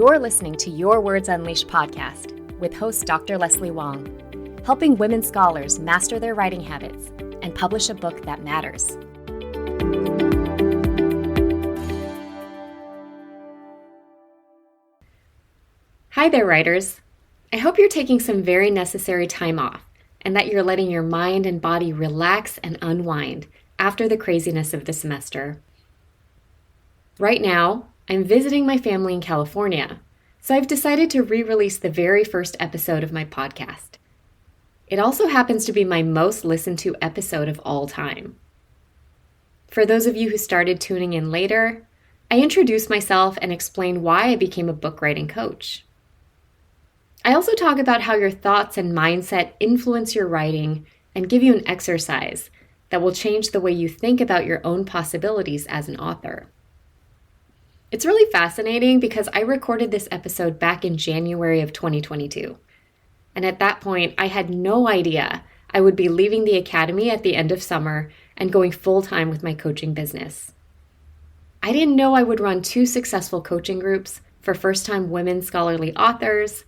You're listening to Your Words Unleashed podcast with host Dr. Leslie Wong, helping women scholars master their writing habits and publish a book that matters. Hi there, writers. I hope you're taking some very necessary time off and that you're letting your mind and body relax and unwind after the craziness of the semester. Right now, I'm visiting my family in California, so I've decided to re-release the very first episode of my podcast. It also happens to be my most listened to episode of all time. For those of you who started tuning in later, I introduce myself and explain why I became a book writing coach. I also talk about how your thoughts and mindset influence your writing and give you an exercise that will change the way you think about your own possibilities as an author. It's really fascinating because I recorded this episode back in January of 2022. And at that point, I had no idea I would be leaving the academy at the end of summer and going full-time with my coaching business. I didn't know I would run 2 successful coaching groups for first-time women scholarly authors,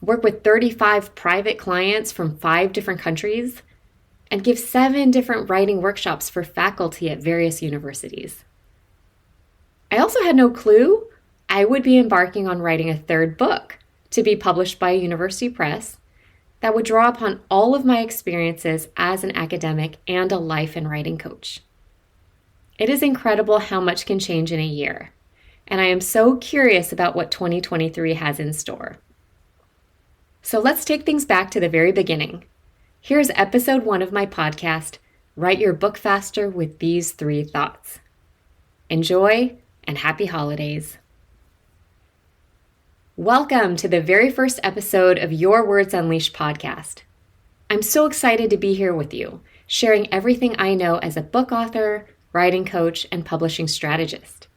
work with 35 private clients from 5 different countries, and give 7 different writing workshops for faculty at various universities. I also had no clue I would be embarking on writing a 3rd book to be published by a university press that would draw upon all of my experiences as an academic and a life and writing coach. It is incredible how much can change in a year, and I am so curious about what 2023 has in store. So let's take things back to the very beginning. Here's episode 1 of my podcast, Write Your Book Faster with These 3 Thoughts. Enjoy, and happy holidays. Welcome to the very first episode of Your Words Unleashed podcast. I'm so excited to be here with you, sharing everything I know as a book author, writing coach, and publishing strategist.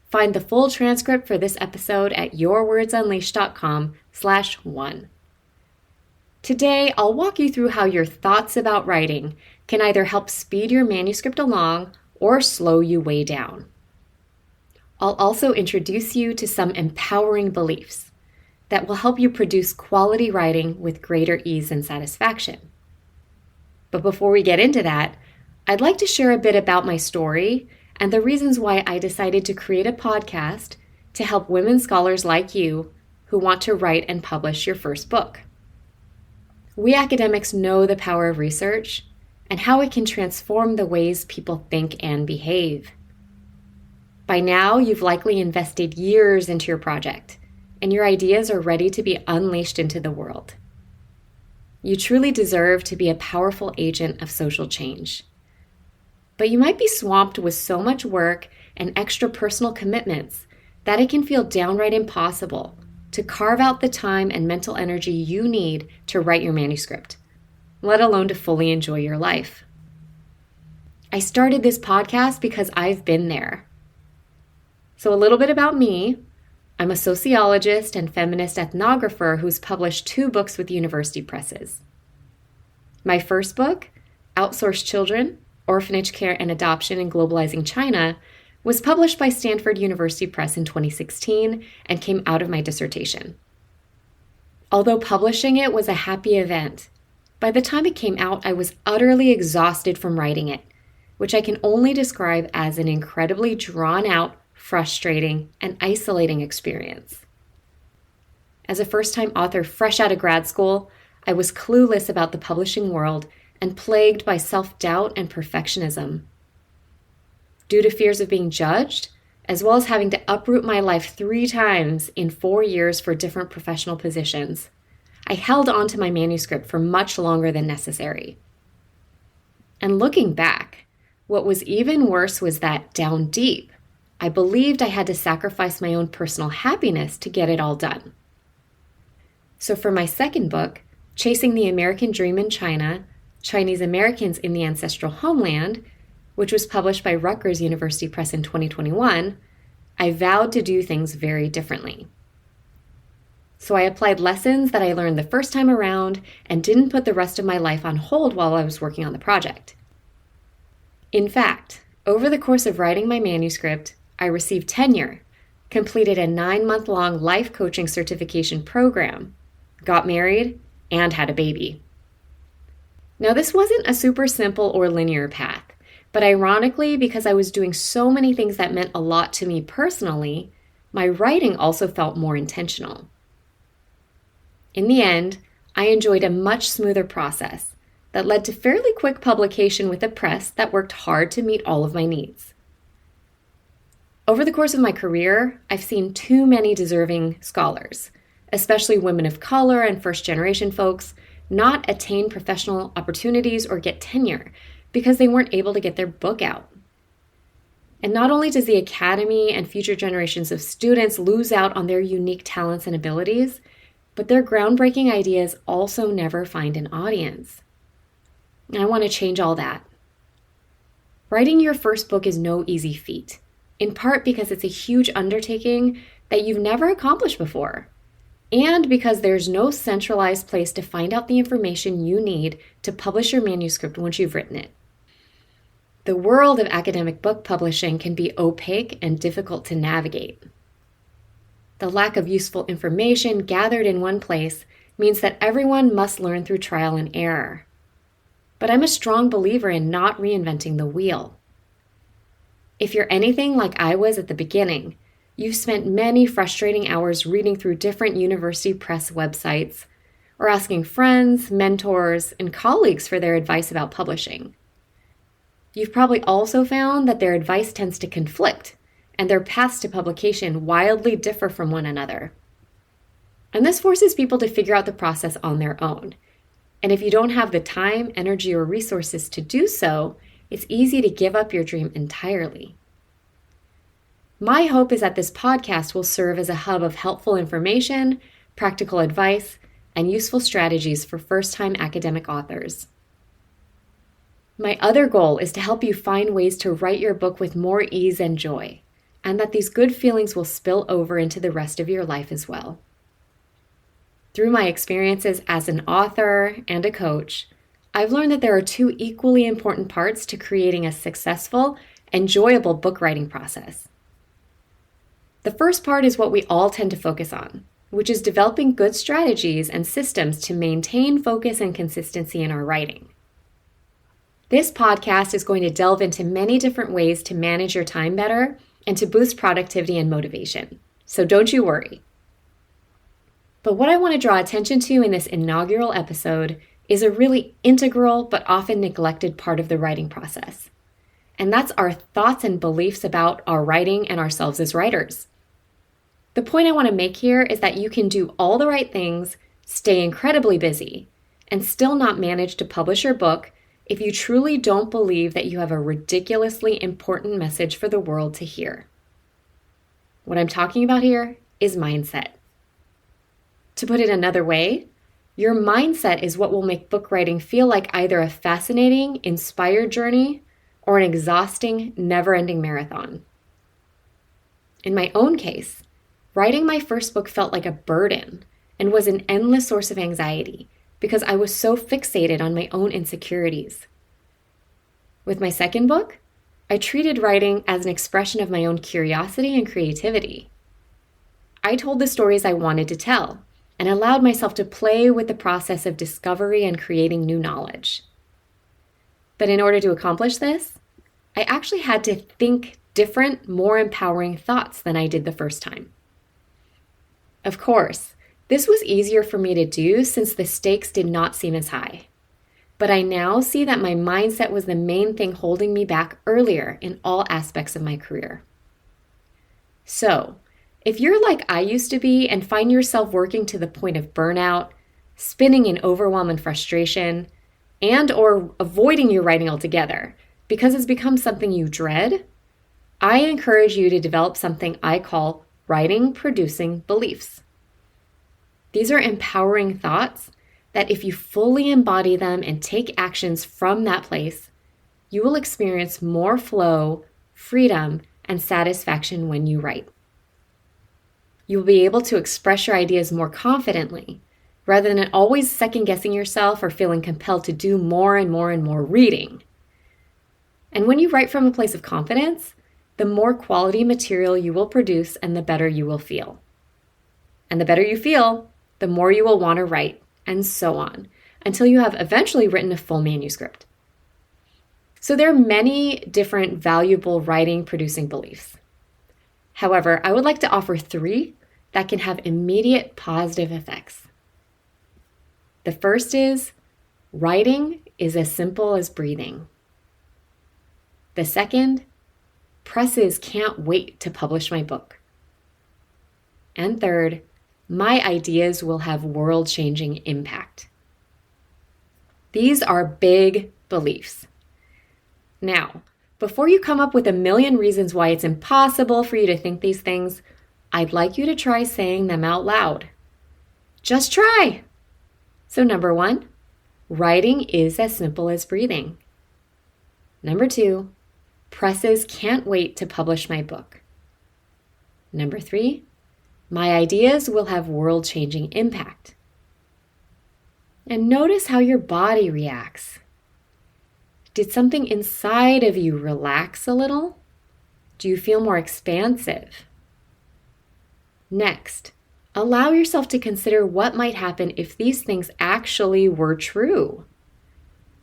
Find the full transcript for this episode at yourwordsunleashed.com/1. Today, I'll walk you through how your thoughts about writing can either help speed your manuscript along or slow you way down. I'll also introduce you to some empowering beliefs that will help you produce quality writing with greater ease and satisfaction. But before we get into that, I'd like to share a bit about my story and the reasons why I decided to create a podcast to help women scholars like you who want to write and publish your first book. We academics know the power of research and how it can transform the ways people think and behave. By now, you've likely invested years into your project, and your ideas are ready to be unleashed into the world. You truly deserve to be a powerful agent of social change. But you might be swamped with so much work and extra personal commitments that it can feel downright impossible to carve out the time and mental energy you need to write your manuscript, let alone to fully enjoy your life. I started this podcast because I've been there. So a little bit about me. I'm a sociologist and feminist ethnographer who's published 2 books with university presses. My first book, Outsourced Children, Orphanage Care and Adoption in Globalizing China, was published by Stanford University Press in 2016 and came out of my dissertation. Although publishing it was a happy event, by the time it came out, I was utterly exhausted from writing it, which I can only describe as an incredibly drawn-out, frustrating, and isolating experience. As a first-time author fresh out of grad school, I was clueless about the publishing world and plagued by self-doubt and perfectionism. Due to fears of being judged, as well as having to uproot my life 3 times in 4 years for different professional positions, I held on to my manuscript for much longer than necessary. And looking back, what was even worse was that down deep, I believed I had to sacrifice my own personal happiness to get it all done. So for my second book, Chasing the American Dream in China, Chinese Americans in the Ancestral Homeland, which was published by Rutgers University Press in 2021, I vowed to do things very differently. So I applied lessons that I learned the first time around and didn't put the rest of my life on hold while I was working on the project. In fact, over the course of writing my manuscript, I received tenure, completed a 9-month-long life coaching certification program, got married, and had a baby. Now, this wasn't a super simple or linear path, but ironically, because I was doing so many things that meant a lot to me personally, my writing also felt more intentional. In the end, I enjoyed a much smoother process that led to fairly quick publication with a press that worked hard to meet all of my needs. Over the course of my career, I've seen too many deserving scholars, especially women of color and first-generation folks, not attain professional opportunities or get tenure because they weren't able to get their book out. And not only does the academy and future generations of students lose out on their unique talents and abilities, but their groundbreaking ideas also never find an audience. And I want to change all that. Writing your first book is no easy feat, in part because it's a huge undertaking that you've never accomplished before, and because there's no centralized place to find out the information you need to publish your manuscript once you've written it. The world of academic book publishing can be opaque and difficult to navigate. The lack of useful information gathered in one place means that everyone must learn through trial and error. But I'm a strong believer in not reinventing the wheel. If you're anything like I was at the beginning, you've spent many frustrating hours reading through different university press websites or asking friends, mentors, and colleagues for their advice about publishing. You've probably also found that their advice tends to conflict and their paths to publication wildly differ from one another. And this forces people to figure out the process on their own. And if you don't have the time, energy, or resources to do so, it's easy to give up your dream entirely. My hope is that this podcast will serve as a hub of helpful information, practical advice, and useful strategies for first-time academic authors. My other goal is to help you find ways to write your book with more ease and joy, and that these good feelings will spill over into the rest of your life as well. Through my experiences as an author and a coach, I've learned that there are two equally important parts to creating a successful, enjoyable book writing process. The first part is what we all tend to focus on, which is developing good strategies and systems to maintain focus and consistency in our writing. This podcast is going to delve into many different ways to manage your time better and to boost productivity and motivation. So don't you worry. But what I want to draw attention to in this inaugural episode is a really integral but often neglected part of the writing process. And that's our thoughts and beliefs about our writing and ourselves as writers. The point I want to make here is that you can do all the right things, stay incredibly busy, and still not manage to publish your book if you truly don't believe that you have a ridiculously important message for the world to hear. What I'm talking about here is mindset. To put it another way, your mindset is what will make book writing feel like either a fascinating, inspired journey or an exhausting, never-ending marathon. In my own case, writing my first book felt like a burden and was an endless source of anxiety because I was so fixated on my own insecurities. With my second book, I treated writing as an expression of my own curiosity and creativity. I told the stories I wanted to tell and allowed myself to play with the process of discovery and creating new knowledge. But in order to accomplish this, I actually had to think different, more empowering thoughts than I did the first time. Of course, this was easier for me to do since the stakes did not seem as high. But I now see that my mindset was the main thing holding me back earlier in all aspects of my career. So, if you're like I used to be and find yourself working to the point of burnout, spinning in overwhelm and frustration, and or avoiding your writing altogether because it's become something you dread, I encourage you to develop something I call writing producing beliefs. These are empowering thoughts that if you fully embody them and take actions from that place, you will experience more flow, freedom, and satisfaction when you write. You will be able to express your ideas more confidently, rather than always second-guessing yourself or feeling compelled to do more and more and more reading. And when you write from a place of confidence, the more quality material you will produce and the better you will feel. And the better you feel, the more you will want to write, and so on, until you have eventually written a full manuscript. So there are many different valuable writing producing beliefs. However, I would like to offer 3 that can have immediate positive effects. The first is, writing is as simple as breathing. The second, presses can't wait to publish my book. And third, my ideas will have world-changing impact. These are big beliefs. Now, before you come up with a million reasons why it's impossible for you to think these things, I'd like you to try saying them out loud. Just try! So number 1, writing is as simple as breathing. Number 2, presses can't wait to publish my book. Number 3, my ideas will have world-changing impact. And notice how your body reacts. Did something inside of you relax a little? Do you feel more expansive? Next, allow yourself to consider what might happen if these things actually were true.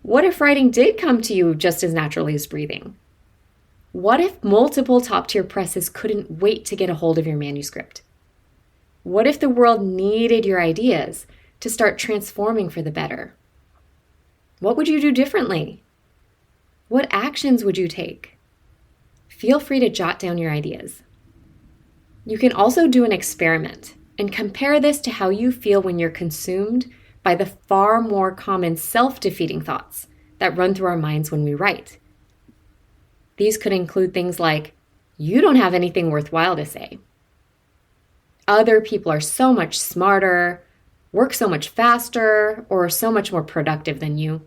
What if writing did come to you just as naturally as breathing? What if multiple top-tier presses couldn't wait to get a hold of your manuscript? What if the world needed your ideas to start transforming for the better? What would you do differently? What actions would you take? Feel free to jot down your ideas. You can also do an experiment and compare this to how you feel when you're consumed by the far more common self-defeating thoughts that run through our minds when we write. These could include things like, you don't have anything worthwhile to say. Other people are so much smarter, work so much faster, or are so much more productive than you.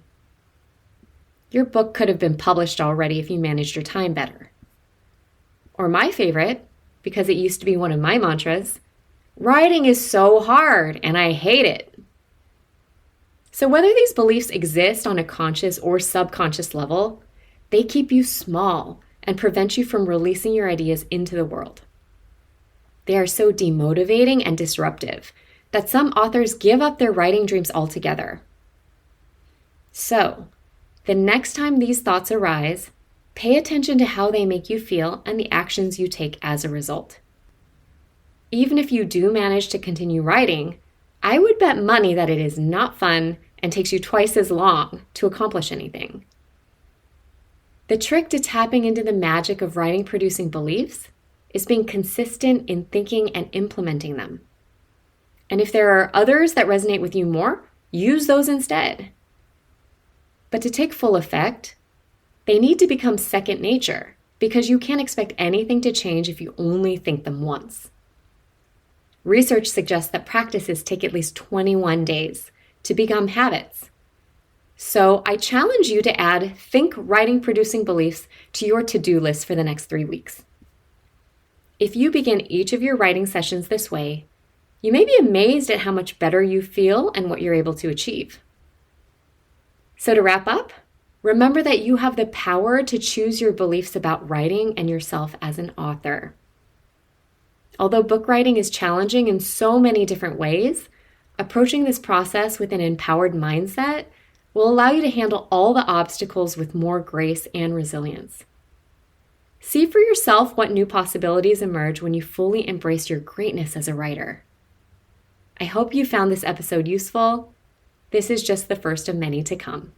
Your book could have been published already if you managed your time better. Or my favorite, because it used to be one of my mantras, writing is so hard and I hate it. So whether these beliefs exist on a conscious or subconscious level, they keep you small and prevent you from releasing your ideas into the world. They are so demotivating and disruptive that some authors give up their writing dreams altogether. So, the next time these thoughts arise, pay attention to how they make you feel and the actions you take as a result. Even if you do manage to continue writing, I would bet money that it is not fun and takes you twice as long to accomplish anything. The trick to tapping into the magic of writing producing beliefs is being consistent in thinking and implementing them. And if there are others that resonate with you more, use those instead. But to take full effect, they need to become second nature because you can't expect anything to change if you only think them once. Research suggests that practices take at least 21 days to become habits. So I challenge you to add think writing producing beliefs to your to-do list for the next 3 weeks. If you begin each of your writing sessions this way, you may be amazed at how much better you feel and what you're able to achieve. So to wrap up, remember that you have the power to choose your beliefs about writing and yourself as an author. Although book writing is challenging in so many different ways, approaching this process with an empowered mindset will allow you to handle all the obstacles with more grace and resilience. See for yourself what new possibilities emerge when you fully embrace your greatness as a writer. I hope you found this episode useful. This is just the first of many to come.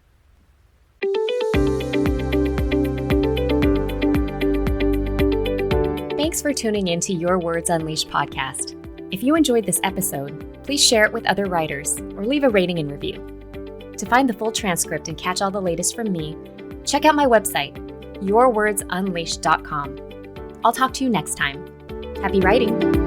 Thanks for tuning in to Your Words Unleashed podcast. If you enjoyed this episode, please share it with other writers or leave a rating and review. To find the full transcript and catch all the latest from me, check out my website, yourwordsunleashed.com. I'll talk to you next time. Happy writing!